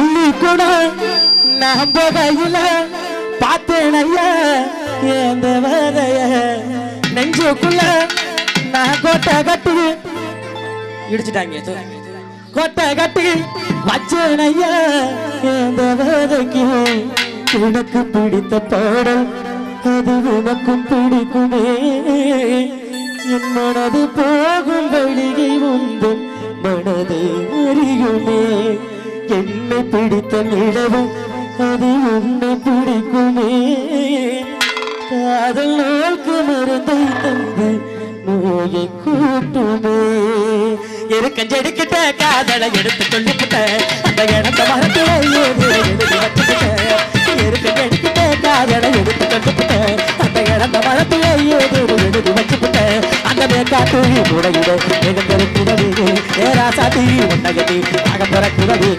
பள்ளிக்கூடம் நான் போகையில பார்த்தேன் ஐயா எந்த வரைய நெஞ்சுக்குள்ள நான் கோட்டை கட்டி இடிச்சுட்டாங்க கோட்டை கட்டி வச்சேன் ஐயா எந்த வரைக்கு உனக்கு பிடித்த பாடல் அது உனக்கும் பிடிக்குமே என் மனது போகும் வழியை உந்து மனதை அறியுமே என்னை பிடித்த நிலவு அது உன்னை பிடிக்குமே காதல் நோக்கு மருந்தை தந்து நோயை கூட்டுமே இருக்கஞ்செடுக்கிட்ட காதலை எடுத்து கொண்டுகிட்ட அந்த இடத்த மரத்துல எழுதி வச்சுக்கிட்ட இருக்கஞ்செடுக்கிட்ட காதலை எடுத்து கொண்டுகிட்ட அந்த இடத்த மரத்துல எழுதி வச்சுக்கிட்ட அந்த மேற்காட்டு முடையிட மிகந்திருக்கிறது ஏராசாத்தி உண்டகதி அகம்பரக்குறது